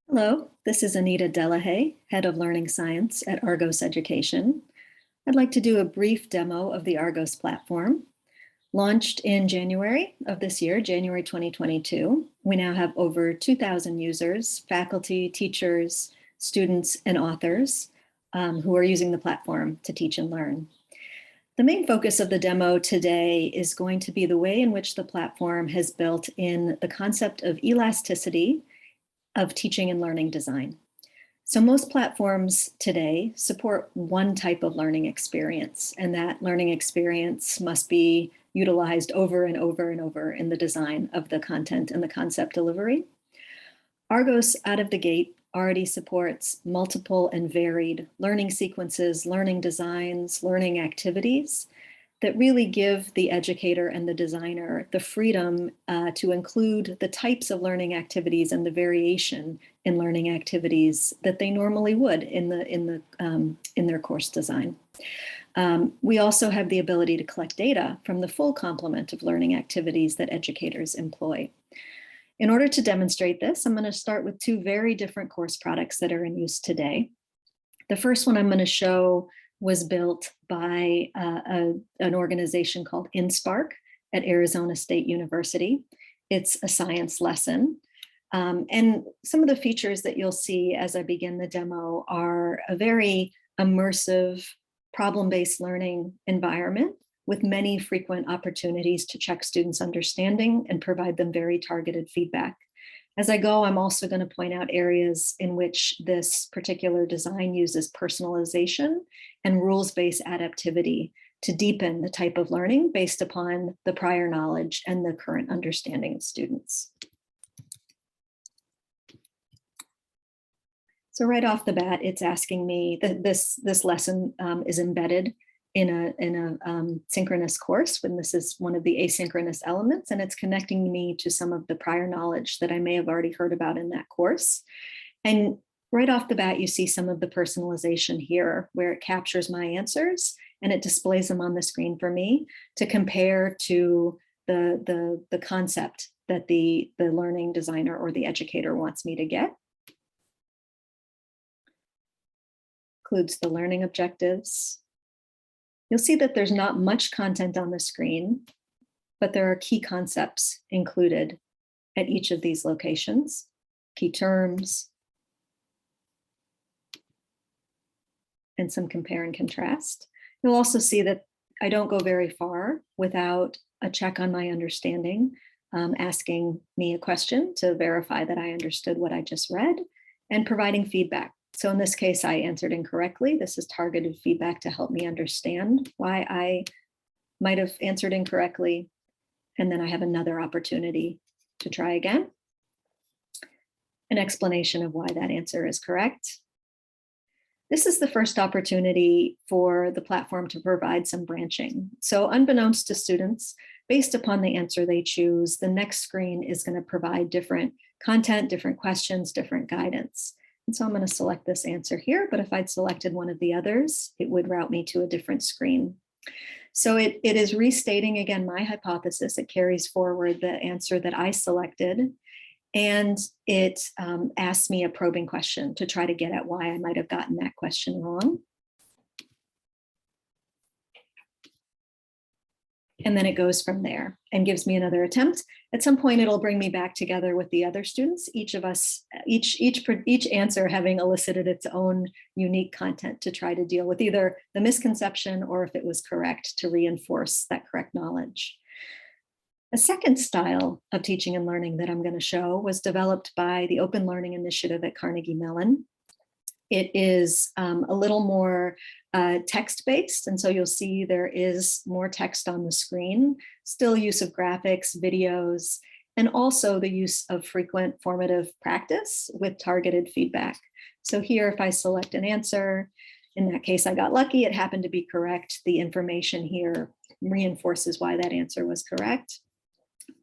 Hello, this is Anita Delahaye, Head of Learning Science at Argos Education. I'd like to do a brief demo of the Argos platform. Launched in January of this year, January 2022, we now have over 2,000 users, faculty, teachers, students, and authors who are using the platform to teach and learn. The main focus of the demo today is going to be the way in which the platform has built in the concept of elasticity of teaching and learning design. So most platforms today support one type of learning experience, and that learning experience must be utilized over and over and over in the design of the content and the concept delivery. Argos out of the gate already supports multiple and varied learning sequences, learning designs, learning activities that really give the educator and the designer the freedom to include the types of learning activities and the variation in learning activities that they normally would in their course design. We also have the ability to collect data from the full complement of learning activities that educators employ. In order to demonstrate this, I'm going to start with two very different course products that are in use today. The first one I'm going to show was built by an organization called InSpark at Arizona State University. It's a science lesson. And some of the features that you'll see as I begin the demo are a very immersive problem-based learning environment with many frequent opportunities to check students' understanding and provide them very targeted feedback. As I go, I'm also going to point out areas in which this particular design uses personalization and rules-based adaptivity to deepen the type of learning based upon the prior knowledge and the current understanding of students. So right off the bat, it's asking me that this lesson is embedded in a synchronous course when this is one of the asynchronous elements, and it's connecting me to some of the prior knowledge that I may have already heard about in that course. And right off the bat, you see some of the personalization here where it captures my answers and it displays them on the screen for me to compare to the concept that the learning designer or the educator wants me to get. Includes the learning objectives. You'll see that there's not much content on the screen, but there are key concepts included at each of these locations, key terms, and some compare and contrast. You'll also see that I don't go very far without a check on my understanding, asking me a question to verify that I understood what I just read, and providing feedback. So in this case, I answered incorrectly. This is targeted feedback to help me understand why I might have answered incorrectly. And then I have another opportunity to try again. An explanation of why that answer is correct. This is the first opportunity for the platform to provide some branching. So unbeknownst to students, based upon the answer they choose, the next screen is going to provide different content, different questions, different guidance. And so I'm going to select this answer here, but if I'd selected one of the others, it would route me to a different screen. So it is restating again my hypothesis. It carries forward the answer that I selected, and it asks me a probing question to try to get at why I might have gotten that question wrong. And then it goes from there and gives me another attempt. At some point, it'll bring me back together with the other students, each of us, each answer having elicited its own unique content to try to deal with either the misconception or if it was correct to reinforce that correct knowledge. A second style of teaching and learning that I'm going to show was developed by the Open Learning Initiative at Carnegie Mellon. It is a little more text-based, and so you'll see there is more text on the screen, still use of graphics, videos, and also the use of frequent formative practice with targeted feedback. So here, if I select an answer, in that case, I got lucky, it happened to be correct. The information here reinforces why that answer was correct.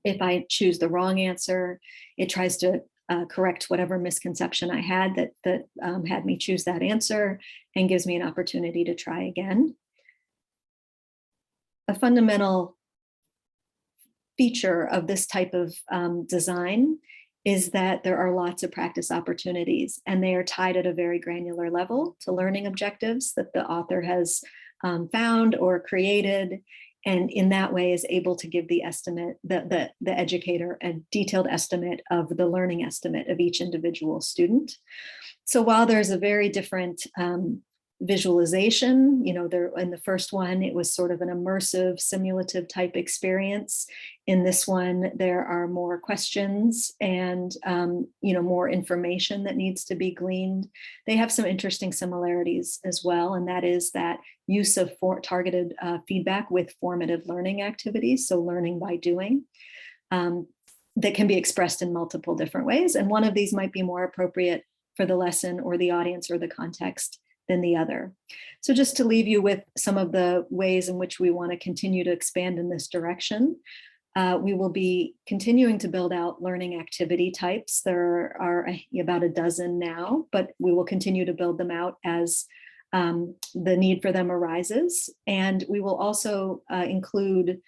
If I choose the wrong answer, it tries to correct whatever misconception I had that had me choose that answer and gives me an opportunity to try again. A fundamental feature of this type of design is that there are lots of practice opportunities, and they are tied at a very granular level to learning objectives that the author has found or created, and in that way is able to give the estimate, the educator, a detailed estimate of the learning estimate of each individual student. So while there's a very different visualization, there in the first one, it was sort of an immersive simulative type experience. In this one, there are more questions and more information that needs to be gleaned. They have some interesting similarities as well, and that is that use of targeted feedback with formative learning activities, so learning by doing. That can be expressed in multiple different ways, and one of these might be more appropriate for the lesson or the audience or the context than the other. So just to leave you with some of the ways in which we want to continue to expand in this direction, we will be continuing to build out learning activity types. There are about a dozen now, but we will continue to build them out as the need for them arises. And we will also include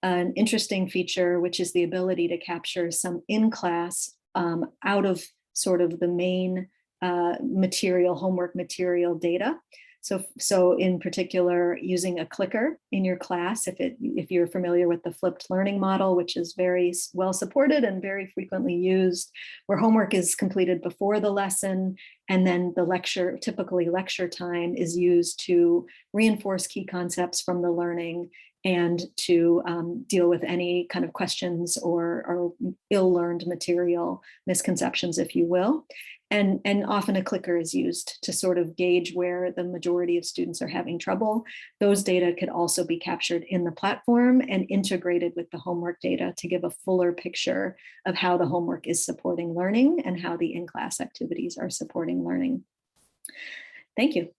an interesting feature, which is the ability to capture some in-class out of sort of the main homework material data. So in particular, using a clicker in your class, if you're familiar with the flipped learning model, which is very well supported and very frequently used, where homework is completed before the lesson, and then the typically lecture time is used to reinforce key concepts from the learning and to deal with any kind of questions or ill-learned material, misconceptions, if you will. And often a clicker is used to sort of gauge where the majority of students are having trouble. Those data could also be captured in the platform and integrated with the homework data to give a fuller picture of how the homework is supporting learning and how the in-class activities are supporting learning. Thank you.